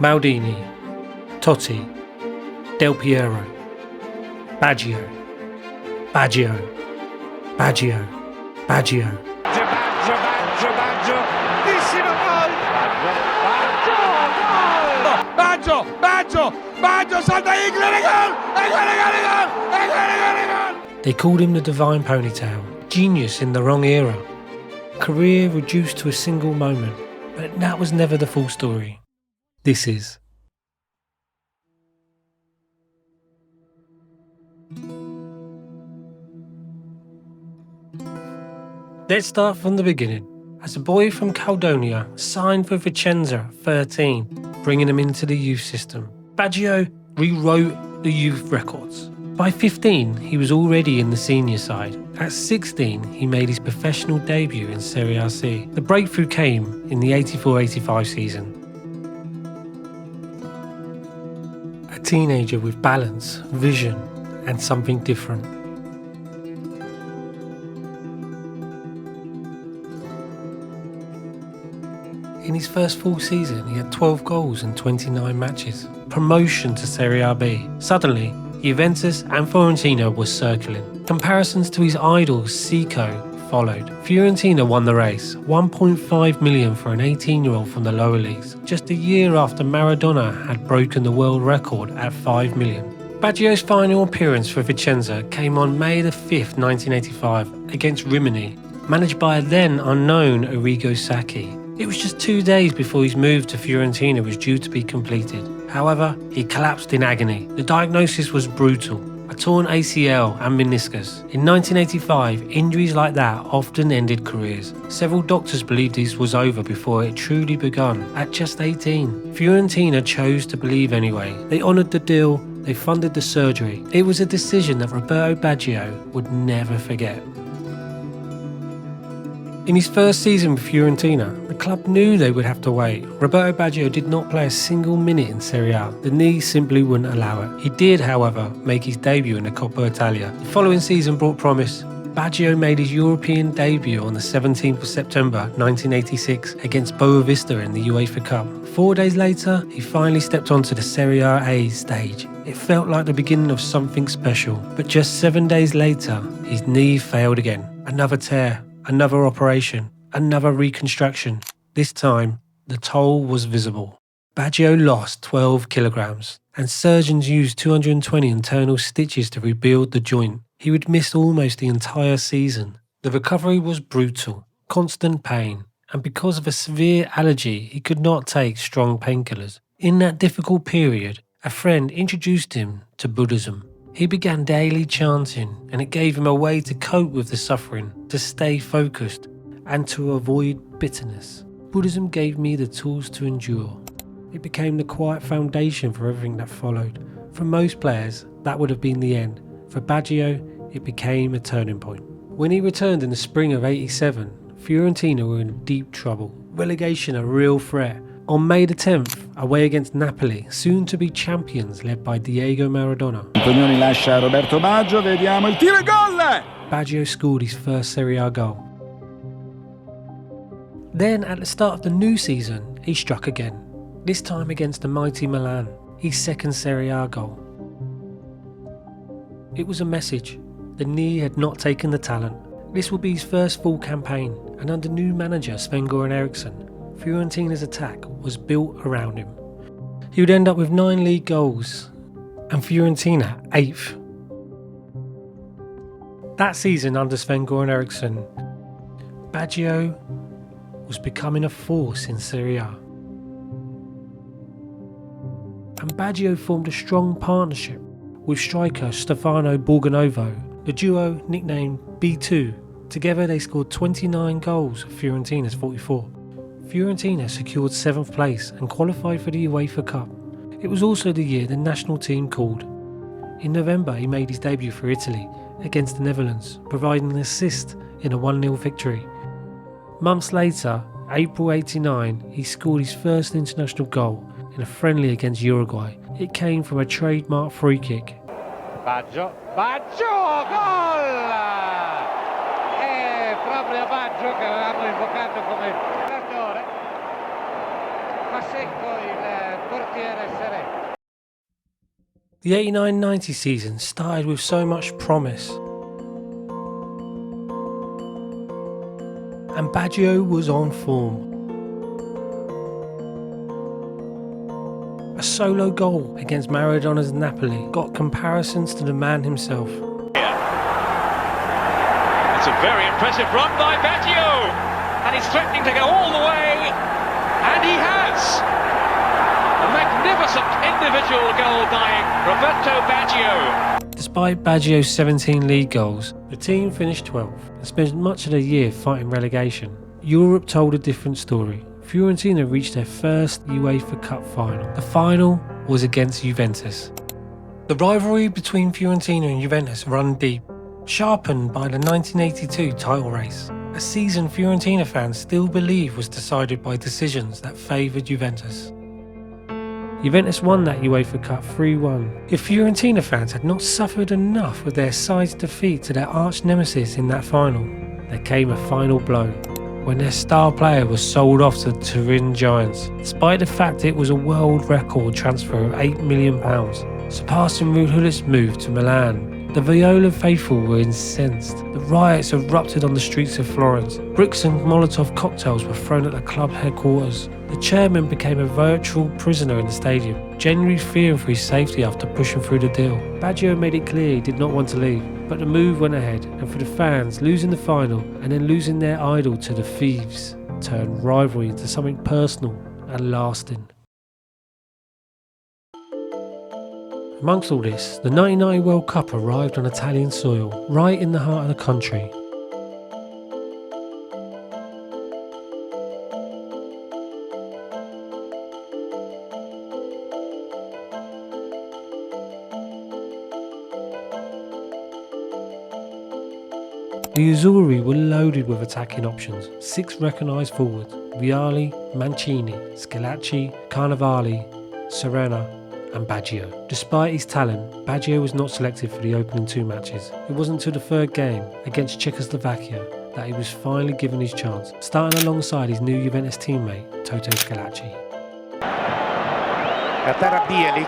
Maldini, Totti, Del Piero, Baggio, Baggio, Baggio, Baggio. Baggio, bellissimo gol! Baggio, salta Igler, gol! They called him the divine ponytail, genius in the wrong era. Career reduced to a single moment, but that was never the full story. This is. Let's start from the beginning. As a boy from Caledonia, signed for Vicenza at 13, bringing him into the youth system, Baggio rewrote the youth records. By 15, he was already in the senior side. At 16, he made his professional debut in Serie A C. The breakthrough came in the 84-85 season. A teenager with balance, vision, and something different. In his first full season, he had 12 goals in 29 matches. Promotion to Serie A B. Suddenly, Juventus and Fiorentina were circling. Comparisons to his idol, Zico, followed. Fiorentina won the race, 1.5 million for an 18-year-old from the lower leagues, just a year after Maradona had broken the world record at 5 million. Baggio's final appearance for Vicenza came on May 5th, 1985, against Rimini, managed by a then unknown Arrigo Sacchi. It was just 2 days before his move to Fiorentina was due to be completed. However, he collapsed in agony. The diagnosis was brutal: a torn ACL and meniscus. In 1985, injuries like that often ended careers. Several doctors believed this was over before it truly begun. At just 18, Fiorentina chose to believe anyway. They honoured the deal, they funded the surgery. It was a decision that Roberto Baggio would never forget. In his first season with Fiorentina, the club knew they would have to wait. Roberto Baggio did not play a single minute in Serie A. The knee simply wouldn't allow it. He did, however, make his debut in the Coppa Italia. The following season brought promise. Baggio made his European debut on the 17th of September 1986 against Boavista in the UEFA Cup. 4 days later, he finally stepped onto the Serie A stage. It felt like the beginning of something special. But just 7 days later, his knee failed again. Another tear. Another operation, another reconstruction. This time, the toll was visible. Baggio lost 12 kilograms, and surgeons used 220 internal stitches to rebuild the joint. He would miss almost the entire season. The recovery was brutal, constant pain, and because of a severe allergy, he could not take strong painkillers. In that difficult period, a friend introduced him to Buddhism. He began daily chanting, and it gave him a way to cope with the suffering, to stay focused, and to avoid bitterness. Buddhism gave me the tools to endure. It became the quiet foundation for everything that followed. For most players, that would have been the end. For Baggio, it became a turning point. When he returned in the spring of '87, Fiorentina were in deep trouble. Relegation a real threat. On May the 10th, away against Napoli, soon to be champions led by Diego Maradona. Antonioni lascia Roberto Baggio, vediamo il tiro e gol! Baggio scored his first Serie A goal. Then, at the start of the new season, he struck again, this time against the mighty Milan, his second Serie A goal. It was a message. The knee had not taken the talent. This would be his first full campaign, and under new manager Sven-Göran Eriksson, Fiorentina's attack was built around him. He would end up with 9 league goals, and Fiorentina 8th. That season under Sven-Göran Eriksson, Baggio was becoming a force in Serie A. And Baggio formed a strong partnership with striker Stefano Borgonovo, the duo nicknamed B2. Together they scored 29 goals for Fiorentina's 44. Fiorentina secured 7th place and qualified for the UEFA Cup. It was also the year the national team called. In November he made his debut for Italy against the Netherlands, providing an assist in a 1-0 victory. Months later, April '89, he scored his first international goal in a friendly against Uruguay. It came from a trademark free kick. Baggio, gol! È proprio Baggio che avevamo invocato come giocatore. Fa secco il portiere. portiere Serè. The 89-90 season started with so much promise. And Baggio was on form. A solo goal against Maradona's Napoli got comparisons to the man himself. It's a very impressive run by Baggio, and he's threatening to go all the way, and he has! A magnificent individual goal by Roberto Baggio. Despite Baggio's 17 league goals, the team finished 12th and spent much of the year fighting relegation. Europe told a different story. Fiorentina reached their first UEFA Cup final. The final was against Juventus. The rivalry between Fiorentina and Juventus ran deep, sharpened by the 1982 title race, a season Fiorentina fans still believe was decided by decisions that favoured Juventus. Juventus won that UEFA Cup 3-1. If Fiorentina fans had not suffered enough with their side's defeat to their arch nemesis in that final, there came a final blow, when their star player was sold off to the Turin Giants, despite the fact it was a world record transfer of £8 million, surpassing Rulli's move to Milan. The Viola faithful were incensed. The riots erupted on the streets of Florence. Bricks and Molotov cocktails were thrown at the club headquarters. The chairman became a virtual prisoner in the stadium, genuinely fearing for his safety after pushing through the deal. Baggio made it clear he did not want to leave, but the move went ahead, and for the fans, losing the final and then losing their idol to the thieves turned rivalry into something personal and lasting. Amongst all this, the 1990 World Cup arrived on Italian soil, right in the heart of the country. The Azzurri were loaded with attacking options, 6 recognised forwards: Vialli, Mancini, Schillaci, Carnevali, Serena and Baggio. Despite his talent, Baggio was not selected for the opening 2 matches. It wasn't until the third game, against Czechoslovakia, that he was finally given his chance, starting alongside his new Juventus teammate, Toto Schillaci. A terra Bielik,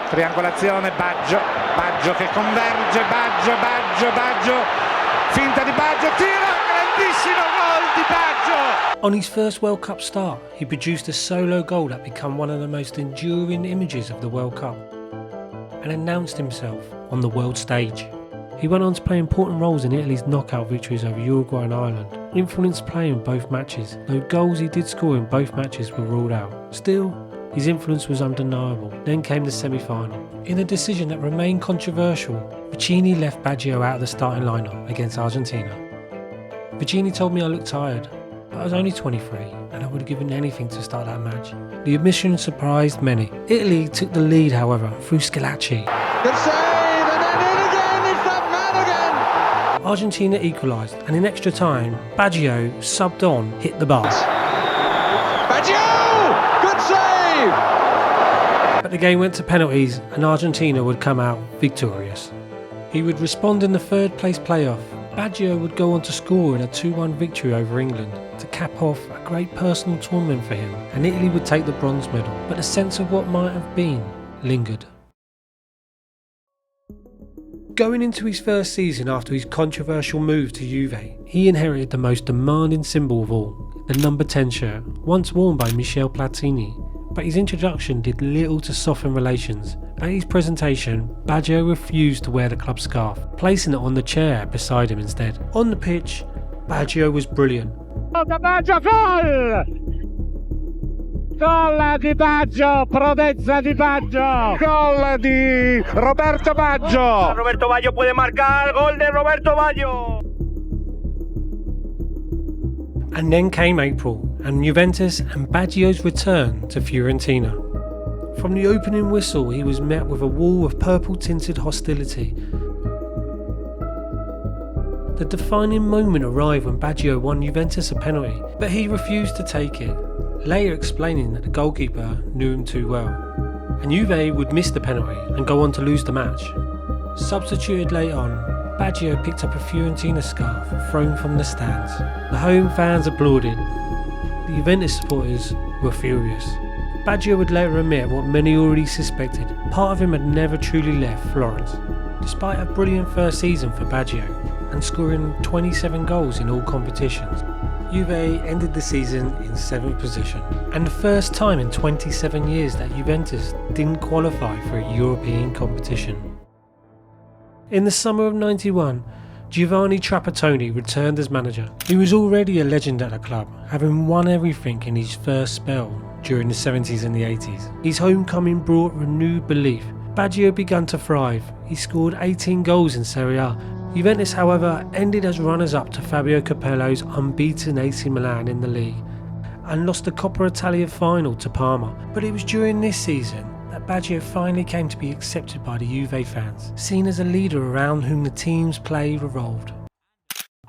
triangolazione Baggio, Baggio che converge, Baggio, finta di Baggio, tira, grandissimo gol di Baggio! On his first World Cup start, he produced a solo goal that became one of the most enduring images of the World Cup and announced himself on the world stage. He went on to play important roles in Italy's knockout victories over Uruguay and Ireland, influenced play in both matches, though goals he did score in both matches were ruled out. Still, his influence was undeniable. Then came the semi-final. In a decision that remained controversial, Vicini left Baggio out of the starting lineup against Argentina. Vicini told me I looked tired, but I was only 23 and I would have given anything to start that match. The admission surprised many. Italy took the lead, however, through Schillaci. Good save, and then in again, it's that man again! Argentina equalised, and in extra time, Baggio, subbed on, hit the bar. Baggio! Good save! But the game went to penalties and Argentina would come out victorious. He would respond in the third place playoff. Baggio would go on to score in a 2-1 victory over England to cap off a great personal tournament for him, and Italy would take the bronze medal, but the sense of what might have been lingered. Going into his first season after his controversial move to Juve, he inherited the most demanding symbol of all, the number 10 shirt, once worn by Michel Platini. But his introduction did little to soften relations. At his presentation, Baggio refused to wear the club scarf, placing it on the chair beside him instead. On the pitch, Baggio was brilliant. Baggio, gol! Gol di Baggio, prodezza di Baggio, gol di Roberto Baggio. Roberto Baggio puede marcar, gol de Roberto Baggio. And then came April, and Juventus and Baggio's return to Fiorentina. From the opening whistle, he was met with a wall of purple-tinted hostility. The defining moment arrived when Baggio won Juventus a penalty, but he refused to take it, later explaining that the goalkeeper knew him too well, and Juve would miss the penalty and go on to lose the match. Substituted late on, Baggio picked up a Fiorentina scarf thrown from the stands. The home fans applauded. The Juventus supporters were furious. Baggio would later admit what many already suspected: part of him had never truly left Florence. Despite a brilliant first season for Baggio and scoring 27 goals in all competitions, Juve ended the season in 7th position, and the first time in 27 years that Juventus didn't qualify for a European competition. In the summer of '91, Giovanni Trapattoni returned as manager. He was already a legend at the club, having won everything in his first spell during the 70s and the 80s. His homecoming brought renewed belief. Baggio began to thrive. He scored 18 goals in Serie A. Juventus, however, ended as runners-up to Fabio Capello's unbeaten AC Milan in the league and lost the Coppa Italia final to Parma. But it was during this season that Baggio finally came to be accepted by the Juve fans, seen as a leader around whom the team's play revolved.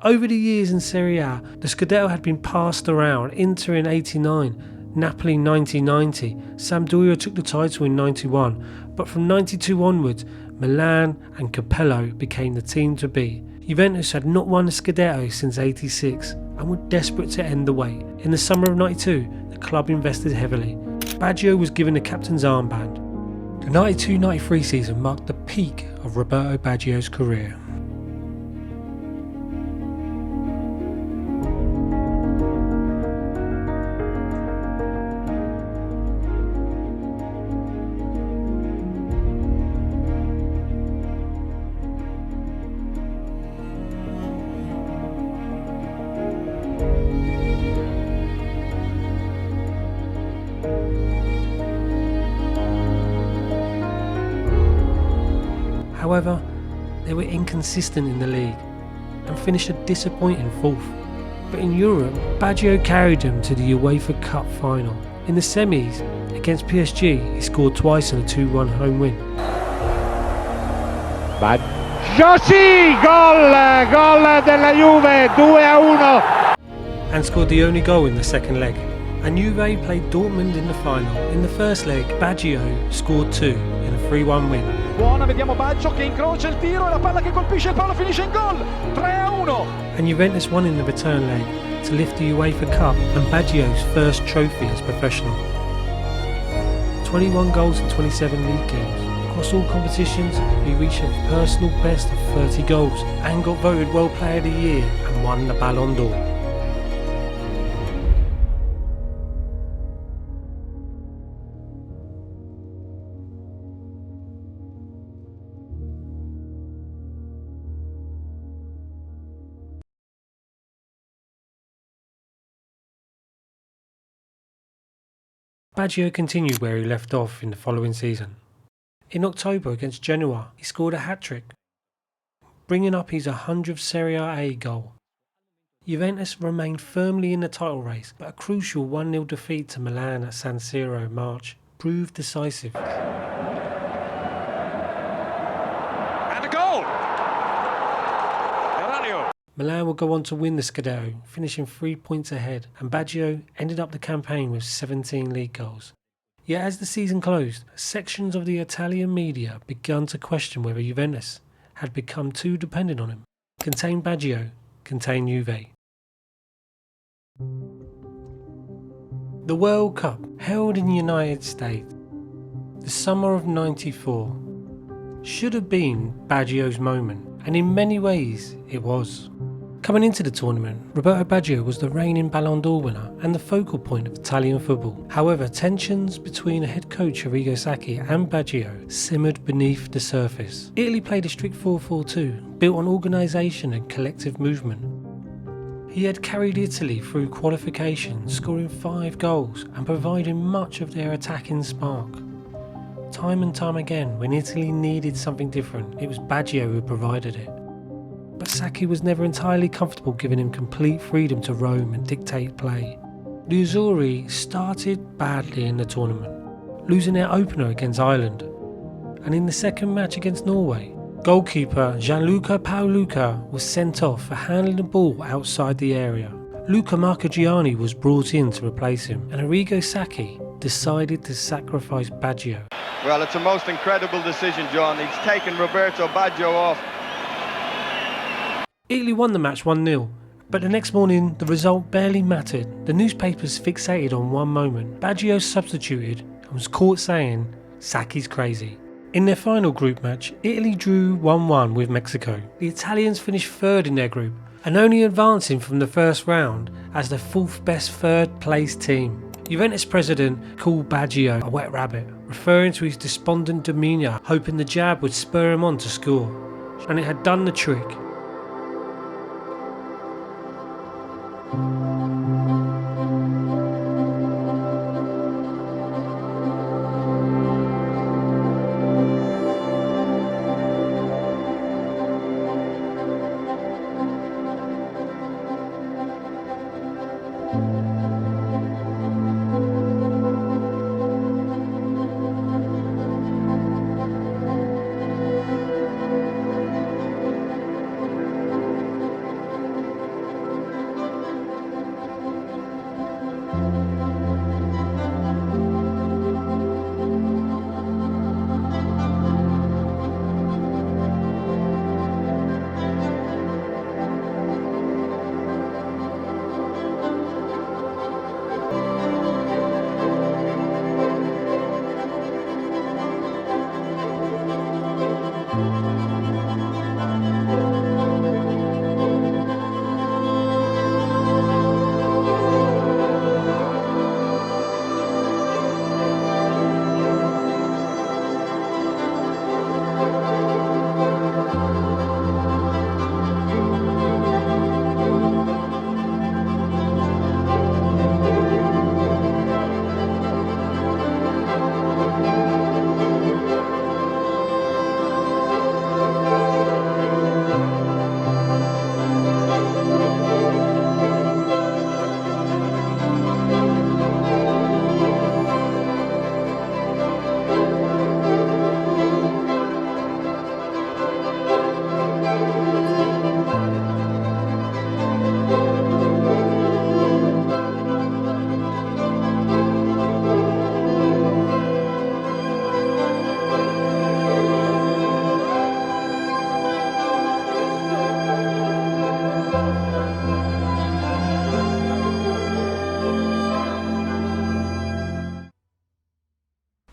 Over the years in Serie A, the Scudetto had been passed around. Inter in '89, Napoli in 1990, Sampdoria took the title in '91, but from '92 onwards, Milan and Capello became the team to beat. Juventus had not won the Scudetto since '86 and were desperate to end the wait. In the summer of '92, the club invested heavily. Baggio was given the captain's armband. The '92-93 season marked the peak of Roberto Baggio's career. However, they were inconsistent in the league and finished a disappointing 4th. But in Europe, Baggio carried them to the UEFA Cup final. In the semis, against PSG, he scored twice in a 2-1 home win. Baggio, sì! Gol della Juve, 2-1. And scored the only goal in the second leg. And Juve played Dortmund in the final. In the first leg, Baggio scored 2 in a 3-1 win. Buona, vediamo Baggio che incrocia il tiro e la palla che colpisce il palo finisce in gol. 3-1. And Juventus won in the return leg to lift the UEFA Cup and Baggio's first trophy as professional. 21 goals in 27 league games. Across all competitions, he reached a personal best of 30 goals and got voted World Player of the Year and won the Ballon d'Or. Baggio continued where he left off in the following season. In October against Genoa, he scored a hat-trick, bringing up his 100th Serie A goal. Juventus remained firmly in the title race, but a crucial 1-0 defeat to Milan at San Siro in March proved decisive. And a goal! Milan would go on to win the Scudetto, finishing 3 points ahead, and Baggio ended up the campaign with 17 league goals. Yet as the season closed, sections of the Italian media began to question whether Juventus had become too dependent on him. Contain Baggio, contain Juve. The World Cup, held in the United States, the summer of '94, should have been Baggio's moment, and in many ways it was. Coming into the tournament, Roberto Baggio was the reigning Ballon d'Or winner and the focal point of Italian football. However, tensions between head coach Arrigo Sacchi and Baggio simmered beneath the surface. Italy played a strict 4-4-2, built on organisation and collective movement. He had carried Italy through qualification, scoring 5 goals and providing much of their attacking spark. Time and time again, when Italy needed something different, it was Baggio who provided it. But Sacchi was never entirely comfortable giving him complete freedom to roam and dictate play. The Azzurri started badly in the tournament, losing their opener against Ireland, and in the second match against Norway, goalkeeper Gianluca Paoluca was sent off for handling the ball outside the area. Luca Marchigiani was brought in to replace him, and Arrigo Sacchi decided to sacrifice Baggio. Well, it's a most incredible decision, John. He's taken Roberto Baggio off. Italy won the match 1-0. But the next morning, the result barely mattered. The newspapers fixated on one moment. Baggio substituted and was caught saying, "Sacchi's crazy." In their final group match, Italy drew 1-1 with Mexico. The Italians finished third in their group and only advancing from the first round as the fourth best third place team. Juventus president called Baggio a wet rabbit, referring to his despondent demeanour, hoping the jab would spur him on to score. And it had done the trick.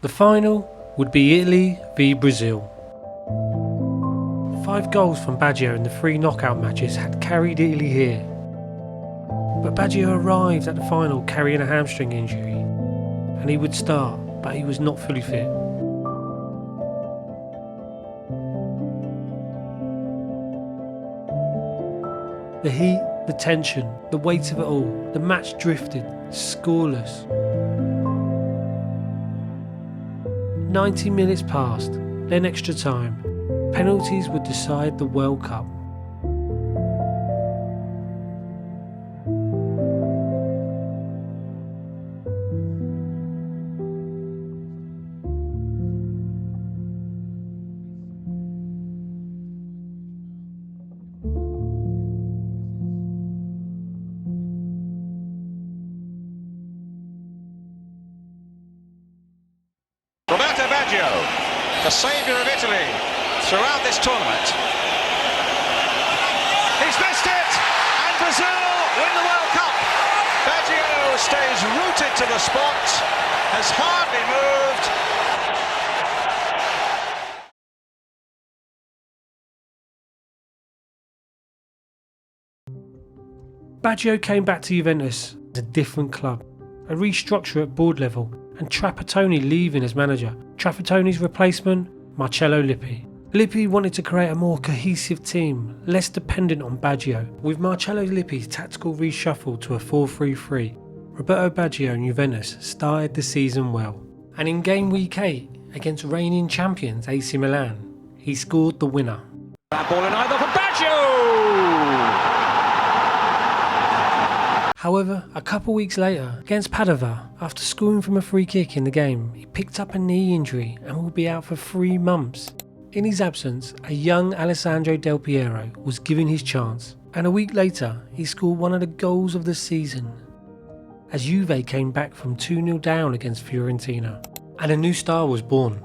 The final would be Italy v Brazil. 5 goals from Baggio in the 3 knockout matches had carried Italy here. But Baggio arrived at the final carrying a hamstring injury, and he would start, but he was not fully fit. The heat, the tension, the weight of it all, the match drifted, scoreless. 90 minutes passed, then extra time. Penalties would decide the World Cup. Roberto Baggio, the saviour of Italy throughout this tournament. He's missed it, and Brazil win the World Cup. Baggio stays rooted to the spot, has hardly moved. Baggio came back to Juventus as a different club, a restructure at board level, and Trapattoni leaving as manager. Trapattoni's replacement, Marcello Lippi. Lippi wanted to create a more cohesive team, less dependent on Baggio. With Marcello Lippi's tactical reshuffle to a 4-3-3, Roberto Baggio and Juventus started the season well. And in game week 8 against reigning champions AC Milan, he scored the winner. That ball in either for Baggio! However, a couple weeks later, against Padova, after scoring from a free kick in the game, he picked up a knee injury and will be out for 3 months. In his absence, a young Alessandro Del Piero was given his chance, and a week later, he scored one of the goals of the season, as Juve came back from 2-0 down against Fiorentina, and a new star was born.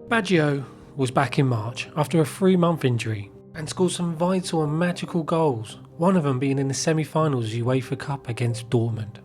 Baggio was back in March after a 3-month injury, and scored some vital and magical goals, one of them being in the semi-finals UEFA Cup against Dortmund.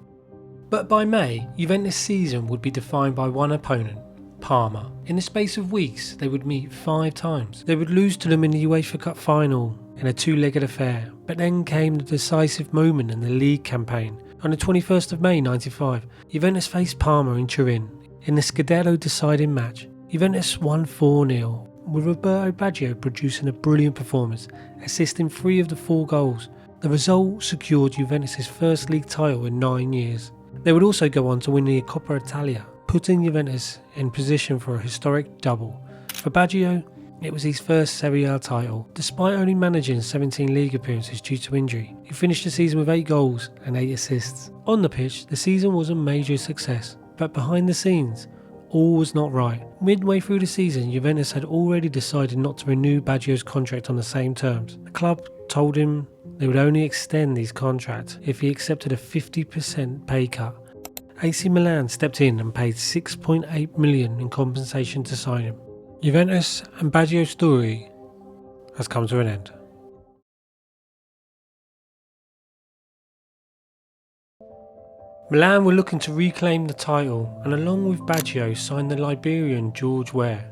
But by May, Juventus' season would be defined by one opponent, Parma. In the space of weeks, they would meet 5 times. They would lose to them in the UEFA Cup final in a 2-legged affair, but then came the decisive moment in the league campaign. On the 21st of May 95, Juventus faced Parma in Turin in the Scudetto deciding match. Juventus won 4-0, with Roberto Baggio producing a brilliant performance, assisting 3 of the 4 goals. The result secured Juventus' first league title in 9 years. They would also go on to win the Coppa Italia, putting Juventus in position for a historic double. For Baggio, it was his first Serie A title. Despite only managing 17 league appearances due to injury, he finished the season with 8 goals and 8 assists. On the pitch, the season was a major success, but behind the scenes, all was not right. Midway through the season, Juventus had already decided not to renew Baggio's contract on the same terms. The club told him they would only extend his contract if he accepted a 50% pay cut. AC Milan stepped in and paid $6.8 million in compensation to sign him. Juventus and Baggio's story has come to an end. Milan were looking to reclaim the title and along with Baggio signed the Liberian George Weah.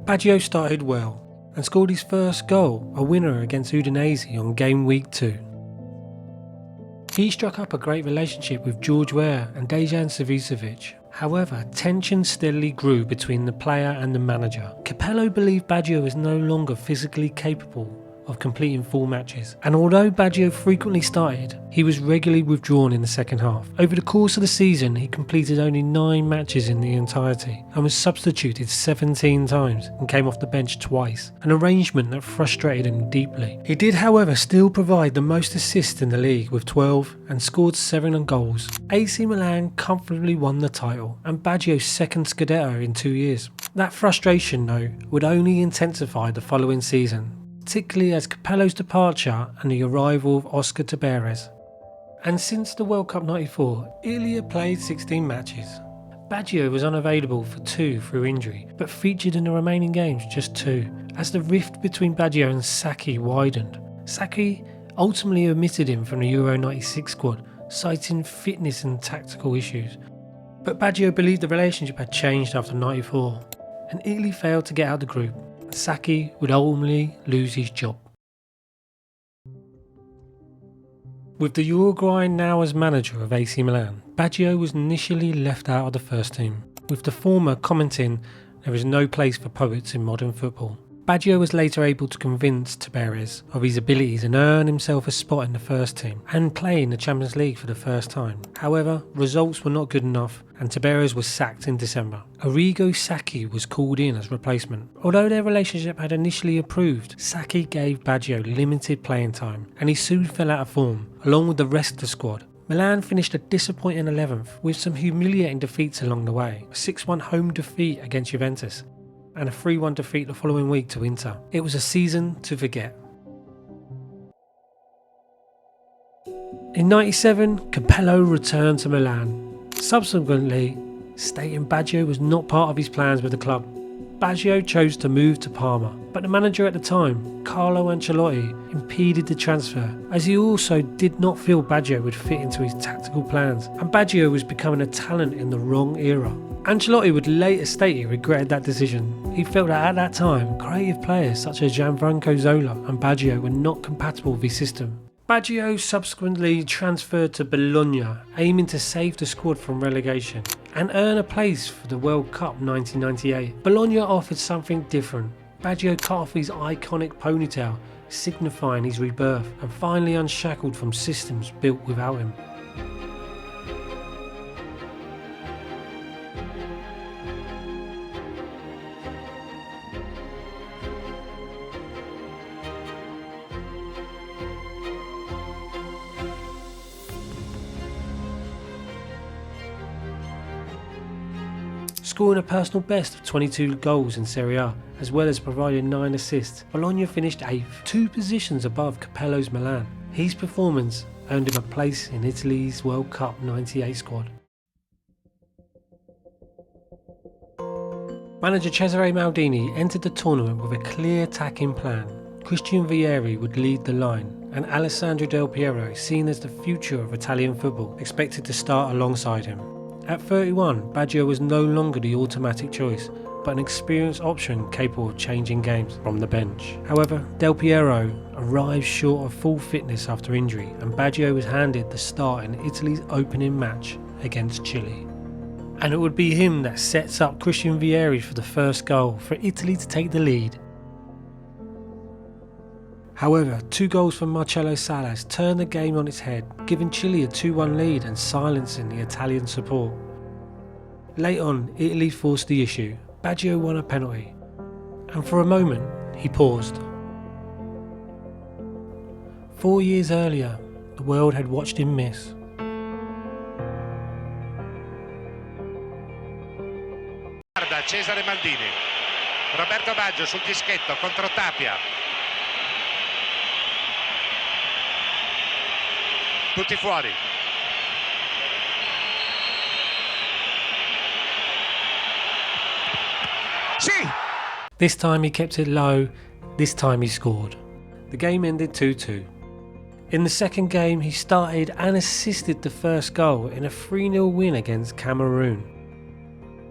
Baggio started well and scored his first goal, a winner against Udinese on game week 2. He struck up a great relationship with George Weah and Dejan Savicevic. However, tension steadily grew between the player and the manager. Capello believed Baggio was no longer physically capable of completing full matches, and although Baggio frequently started, he was regularly withdrawn in the second half. Over the course of the season, he completed only 9 matches in the entirety and was substituted 17 times and came off the bench twice, an arrangement that frustrated him deeply. He did, however, still provide the most assists in the league with 12 and scored 7 goals. AC Milan comfortably won the title and Baggio's second Scudetto in 2 years. That frustration, though, would only intensify the following season, particularly as Capello's departure and the arrival of Oscar Tabarez. And since the World Cup 94, Italy had played 16 matches. Baggio was unavailable for 2 through injury, but featured in the remaining games just 2, as the rift between Baggio and Sacchi widened. Sacchi ultimately omitted him from the Euro 96 squad, citing fitness and tactical issues. But Baggio believed the relationship had changed after 94, and Italy failed to get out of the group. Sacchi would ultimately lose his job. With the Uruguayan now as manager of AC Milan, Baggio was initially left out of the first team, with the former commenting there is no place for poets in modern football. Baggio was later able to convince Tabarez of his abilities and earn himself a spot in the first team and play in the Champions League for the first time. However, results were not good enough and Tabarez was sacked in December. Arrigo Sacchi was called in as replacement. Although their relationship had initially improved, Sacchi gave Baggio limited playing time and he soon fell out of form, along with the rest of the squad. Milan finished a disappointing 11th with some humiliating defeats along the way, a 6-1 home defeat against Juventus and a 3-1 defeat the following week to Inter. It was a season to forget. In 97, Capello returned to Milan, subsequently stating Baggio was not part of his plans with the club. Baggio chose to move to Parma, but the manager at the time, Carlo Ancelotti, impeded the transfer, as he also did not feel Baggio would fit into his tactical plans, and Baggio was becoming a talent in the wrong era. Ancelotti would later state he regretted that decision. He felt that at that time, creative players such as Gianfranco Zola and Baggio were not compatible with his system. Baggio subsequently transferred to Bologna, aiming to save the squad from relegation and earn a place for the World Cup 1998. Bologna offered something different. Baggio cut off his iconic ponytail, signifying his rebirth, and finally unshackled from systems built without him. Scoring a personal best of 22 goals in Serie A, as well as providing 9 assists, Bologna finished 8th, 2 positions above Capello's Milan. His performance earned him a place in Italy's World Cup 98 squad. Manager Cesare Maldini entered the tournament with a clear attacking plan. Christian Vieri would lead the line, and Alessandro Del Piero, seen as the future of Italian football, expected to start alongside him. At 31, Baggio was no longer the automatic choice, but an experienced option capable of changing games from the bench. However, Del Piero arrived short of full fitness after injury, and Baggio was handed the start in Italy's opening match against Chile. And it would be him that sets up Christian Vieri for the first goal for Italy to take the lead. However, 2 goals from Marcelo Salas turned the game on its head, giving Chile a 2-1 lead and silencing the Italian support. Late on, Italy forced the issue. Baggio won a penalty, and for a moment, he paused. 4 years earlier, the world had watched him miss. Cesare Maldini, Roberto Baggio sul dischetto contro Tapia. Tutti fuori. Sì! This time he kept it low, this time he scored. The game ended 2-2. In the second game he started and assisted the first goal in a 3-0 win against Cameroon.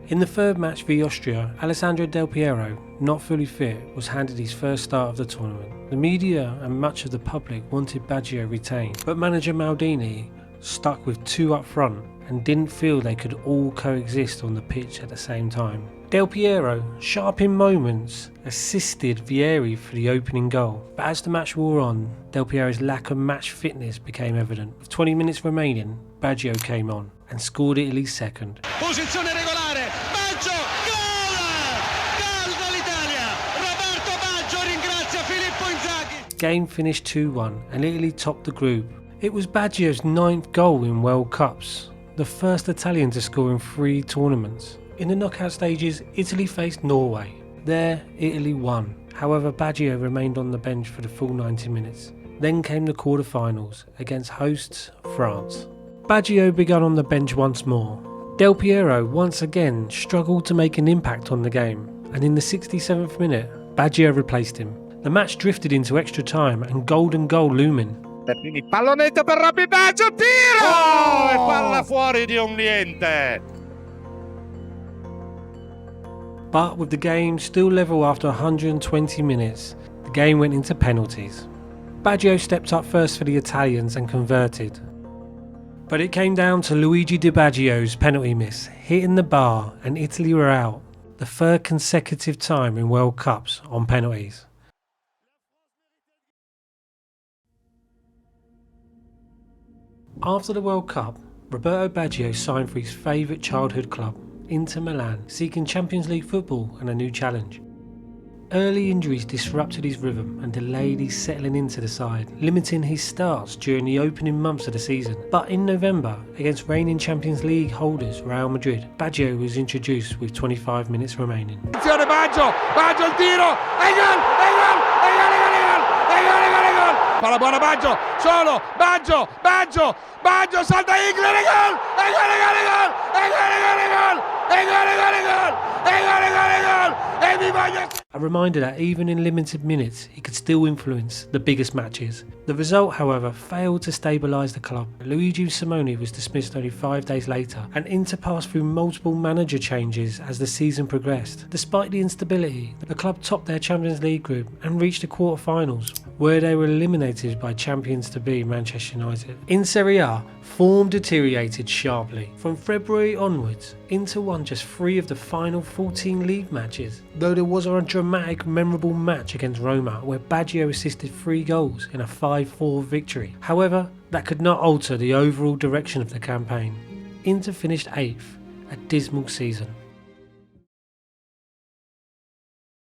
In the third match v Austria, Alessandro Del Piero, not fully fit, was handed his first start of the tournament. The media and much of the public wanted Baggio retained, but manager Maldini stuck with 2 up front and didn't feel they could all coexist on the pitch at the same time. Del Piero, sharp in moments, assisted Vieri for the opening goal, but as the match wore on, Del Piero's lack of match fitness became evident. With 20 minutes remaining, Baggio came on and scored Italy's second. Posizione regolare, Baggio, gol! Gol dell'Italia! Roberto Baggio ringrazia Filippo Inzaghi. Game finished 2-1 and Italy topped the group. It was Baggio's 9th goal in World Cups, the first Italian to score in 3 tournaments. In the knockout stages, Italy faced Norway. There, Italy won. However, Baggio remained on the bench for the full 90 minutes. Then came the quarter-finals against hosts France. Baggio began on the bench once more. Del Piero once again struggled to make an impact on the game, and in the 67th minute, Baggio replaced him. The match drifted into extra time and golden goal looming. Pallonetto per Robby Baggio, tiro! Oh! E palla fuori di un niente. But with the game still level after 120 minutes, the game went into penalties. Baggio stepped up first for the Italians and converted. But it came down to Luigi Di Baggio's penalty miss, hitting the bar, and Italy were out, the 3rd consecutive time in World Cups on penalties. After the World Cup, Roberto Baggio signed for his favourite childhood club, Inter Milan, seeking Champions League football and a new challenge. Early injuries disrupted his rhythm and delayed his settling into the side, limiting his starts during the opening months of the season. But in November, against reigning Champions League holders Real Madrid, Baggio was introduced with 25 minutes remaining. Attenzione Baggio, Baggio il tiro, e gol, e gol, e gol, e gol, e gol, e gol, e gol, e gol. Palla buona Baggio, solo, Baggio, Baggio, Baggio salta Igler, e gol, e gol, e gol, e gol, e gol, e gol, e gol, e gol, e gol, e gol, e gol, e gol, e gol, e vi voglio. A reminder that even in limited minutes, he could still influence the biggest matches. The result, however, failed to stabilise the club. Luigi Simone was dismissed only 5 days later, and Inter passed through multiple manager changes as the season progressed. Despite the instability, the club topped their Champions League group and reached the quarter-finals, where they were eliminated by champions-to-be Manchester United. In Serie A, form deteriorated sharply. From February onwards, Inter won just 3 of the final 14 league matches, though there was a dramatic, memorable match against Roma where Baggio assisted 3 goals in a 5-4 victory. However, that could not alter the overall direction of the campaign. Inter finished 8th, a dismal season.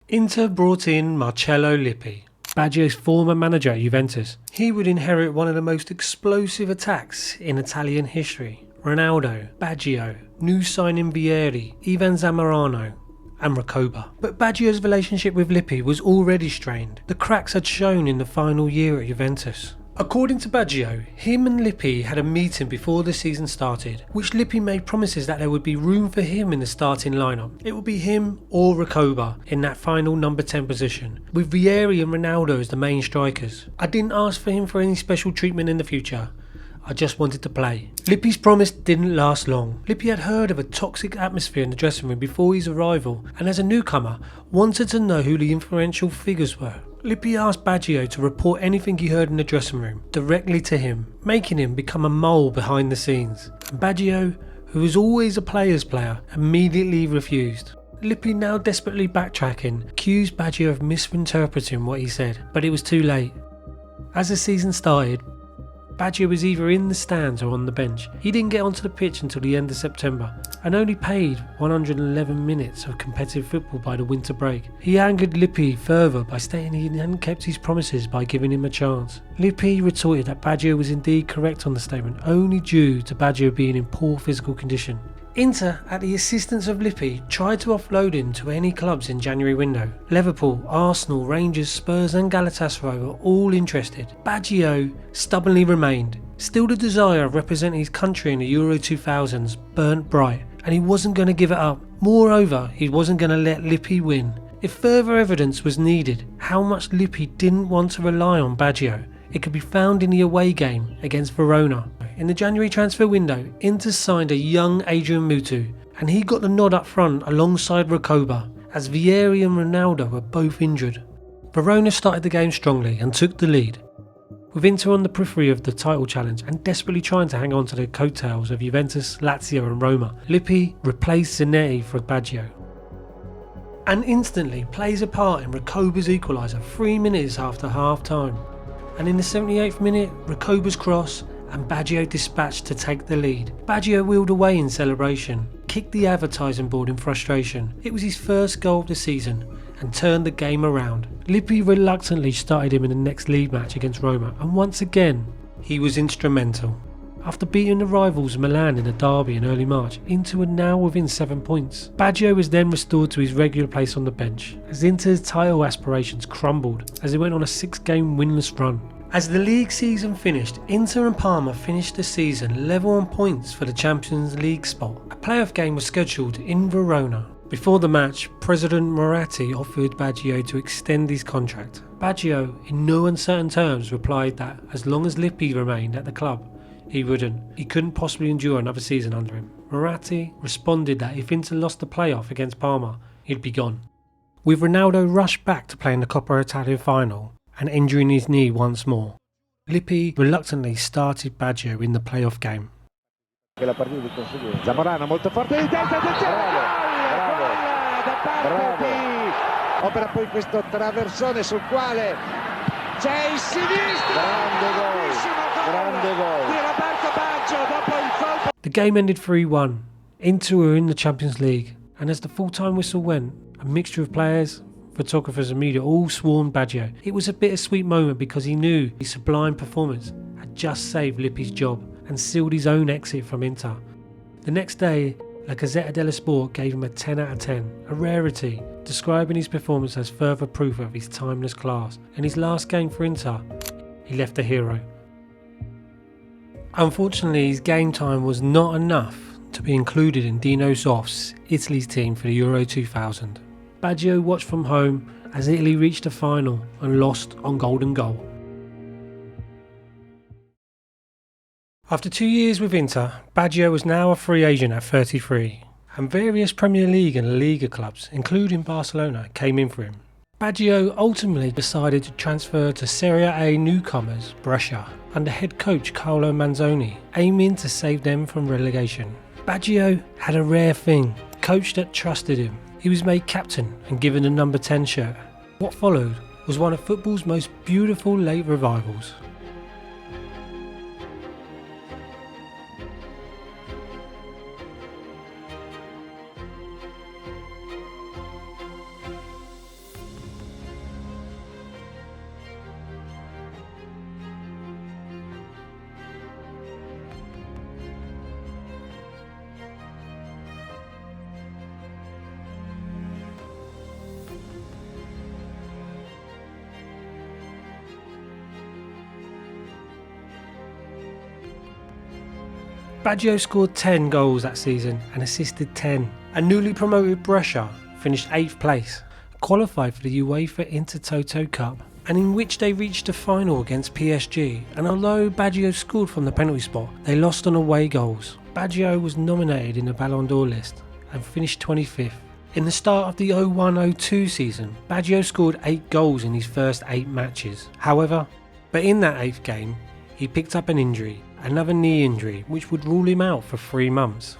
Inter brought in Marcello Lippi, Baggio's former manager at Juventus. He would inherit one of the most explosive attacks in Italian history. Ronaldo, Baggio, new signing Vieri, Ivan Zamorano and Recoba. But Baggio's relationship with Lippi was already strained. The cracks had shown in the final year at Juventus. According to Baggio, him and Lippi had a meeting before the season started, which Lippi made promises that there would be room for him in the starting lineup. It would be him or Recoba in that final number 10 position, with Vieri and Ronaldo as the main strikers. I didn't ask for him for any special treatment in the future. I just wanted to play. Lippi's promise didn't last long. Lippi had heard of a toxic atmosphere in the dressing room before his arrival, and as a newcomer, wanted to know who the influential figures were. Lippi asked Baggio to report anything he heard in the dressing room directly to him, making him become a mole behind the scenes. And Baggio, who was always a player's player, immediately refused. Lippi, now desperately backtracking, accused Baggio of misinterpreting what he said, but it was too late. As the season started, Baggio was either in the stands or on the bench. He didn't get onto the pitch until the end of September and only played 111 minutes of competitive football by the winter break. He angered Lippi further by stating he hadn't kept his promises by giving him a chance. Lippi retorted that Baggio was indeed correct on the statement, only due to Baggio being in poor physical condition. Inter, at the assistance of Lippi, tried to offload him to any clubs in January window. Liverpool, Arsenal, Rangers, Spurs and Galatasaray were all interested. Baggio stubbornly remained. Still, the desire of representing his country in the Euro 2000s burnt bright, and he wasn't going to give it up. Moreover, he wasn't going to let Lippi win. If further evidence was needed how much Lippi didn't want to rely on Baggio, it could be found in the away game against Verona. In the January transfer window, Inter signed a young Adrian Mutu, and he got the nod up front alongside Recoba, as Vieri and Ronaldo were both injured. Verona started the game strongly and took the lead, with Inter on the periphery of the title challenge and desperately trying to hang on to the coattails of Juventus, Lazio and Roma. Lippi replaced Zanetti for Baggio, and instantly plays a part in Recoba's equaliser 3 minutes after half time. And in the 78th minute, Recoba's cross and Baggio dispatched to take the lead. Baggio wheeled away in celebration, kicked the advertising board in frustration. It was his first goal of the season and turned the game around. Lippi reluctantly started him in the next league match against Roma, and once again he was instrumental. After beating the rivals Milan in a derby in early March, Inter were now within 7 points. Baggio was then restored to his regular place on the bench, as Inter's title aspirations crumbled as they went on a 6-game winless run. As the league season finished, Inter and Parma finished the season level on points for the Champions League spot. A playoff game was scheduled in Verona. Before the match, President Moratti offered Baggio to extend his contract. Baggio, in no uncertain terms, replied that as long as Lippi remained at the club, he wouldn't. He couldn't possibly endure another season under him. Moratti responded that if Inter lost the playoff against Parma, he'd be gone. With Ronaldo rushed back to play in the Coppa Italia final and injuring his knee once more, Lippi reluctantly started Baggio in the playoff game. Zamorano molto forte di testa, attenzione! Bravo! Opera poi questo traversone sul quale c'è il sinistro! Grande gol di Roberto Baggio dopo il colpo. The game ended 3-1. Inter were in the Champions League, and as the full-time whistle went, a mixture of players, photographers and media all swarmed Baggio. It was a bittersweet moment because he knew his sublime performance had just saved Lippi's job and sealed his own exit from Inter. The next day, La Gazzetta dello Sport gave him a 10 out of 10, a rarity, describing his performance as further proof of his timeless class. In his last game for Inter, he left a hero. Unfortunately, his game time was not enough to be included in Dino Zoff's Italy's team for the Euro 2000. Baggio watched from home as Italy reached the final and lost on golden goal. After 2 years with Inter, Baggio was now a free agent at 33, and various Premier League and Liga clubs, including Barcelona, came in for him. Baggio ultimately decided to transfer to Serie A newcomers Brescia under head coach Carlo Manzoni, aiming to save them from relegation. Baggio had a rare thing, a coach that trusted him. He was made captain and given a number 10 shirt. What followed was one of football's most beautiful late revivals. Baggio scored 10 goals that season and assisted 10. A newly promoted Brescia finished 8th place, qualified for the UEFA Intertoto Cup, and in which they reached the final against PSG, and although Baggio scored from the penalty spot, they lost on away goals. Baggio was nominated in the Ballon d'Or list and finished 25th. In the start of the 01-02 season, Baggio scored 8 goals in his first 8 matches. However, in that 8th game, he picked up an injury, another knee injury, which would rule him out for 3 months.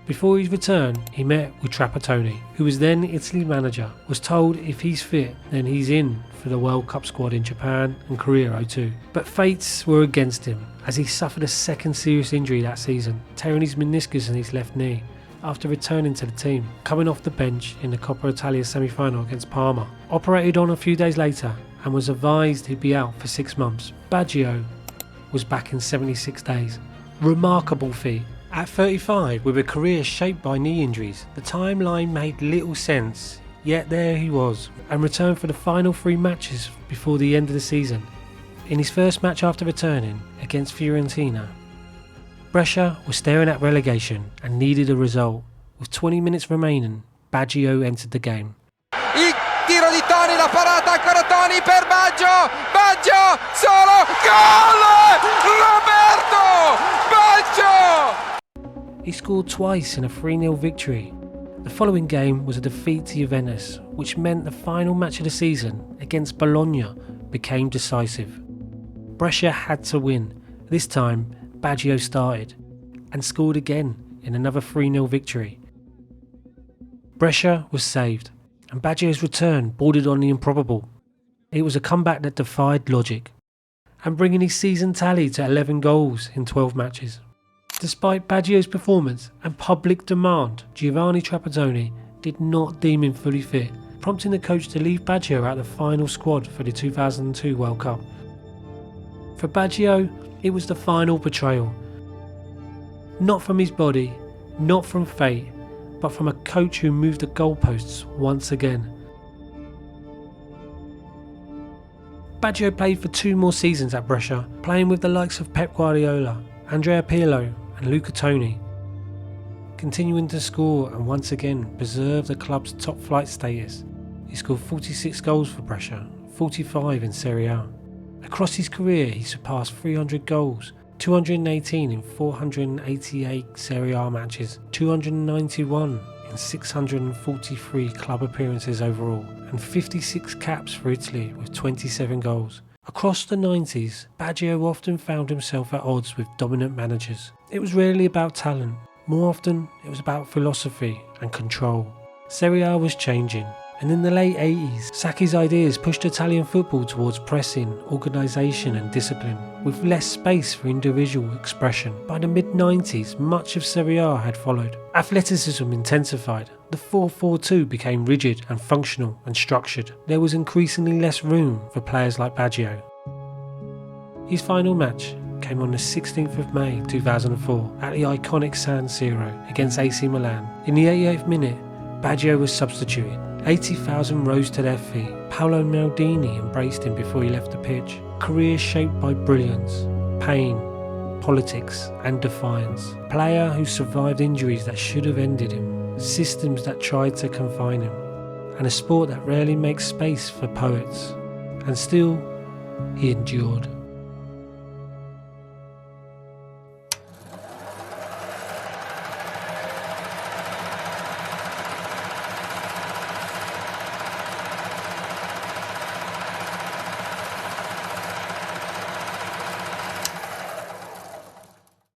Before his return, he met with Trapattoni, who was then Italy manager, was told if he's fit, then he's in for the World Cup squad in Japan and Korea 02. But fates were against him, as he suffered a second serious injury that season, tearing his meniscus in his left knee, after returning to the team, coming off the bench in the Coppa Italia semi-final against Parma. Operated on a few days later, and was advised he'd be out for 6 months. Baggio was back in 76 days. Remarkable feat. At 35, with a career shaped by knee injuries, the timeline made little sense, yet there he was, and returned for the final 3 matches before the end of the season. In his first match after returning, against Fiorentina, Brescia was staring at relegation and needed a result. With 20 minutes remaining, Baggio entered the game. Il tiro di Toni, la parata ancora Toni per Baggio, Baggio, solo, gol! Roberto Baggio! He scored twice in a 3-0 victory. The following game was a defeat to Juventus, which meant the final match of the season against Bologna became decisive. Brescia had to win. This time, Baggio started and scored again in another 3-0 victory. Brescia was saved, and Baggio's return bordered on the improbable. It was a comeback that defied logic, and bringing his season tally to 11 goals in 12 matches. Despite Baggio's performance and public demand, Giovanni Trapattoni did not deem him fully fit, prompting the coach to leave Baggio out of the final squad for the 2002 World Cup. For Baggio, it was the final betrayal. Not from his body, not from fate, but from a coach who moved the goalposts once again. Baggio played for 2 more seasons at Brescia, playing with the likes of Pep Guardiola, Andrea Pirlo and Luca Toni, continuing to score and once again preserve the club's top flight status. He scored 46 goals for Brescia, 45 in Serie A. Across his career he surpassed 300 goals, 218 in 488 Serie A matches, 291 in 643 club appearances overall, and 56 caps for Italy with 27 goals. Across the 90s, Baggio often found himself at odds with dominant managers. It was rarely about talent, more often it was about philosophy and control. Serie A was changing, and in the late 80s, Sacchi's ideas pushed Italian football towards pressing, organisation and discipline, with less space for individual expression. By the mid-90s, much of Serie A had followed. Athleticism intensified. The 4-4-2 became rigid and functional and structured. There was increasingly less room for players like Baggio. His final match came on the 16th of May 2004 at the iconic San Siro against AC Milan. In the 88th minute, Baggio was substituted. 80,000 rose to their feet. Paolo Maldini embraced him before he left the pitch. Career shaped by brilliance, pain, politics and defiance. Player who survived injuries that should have ended him. Systems that tried to confine him. And a sport that rarely makes space for poets. And still, he endured.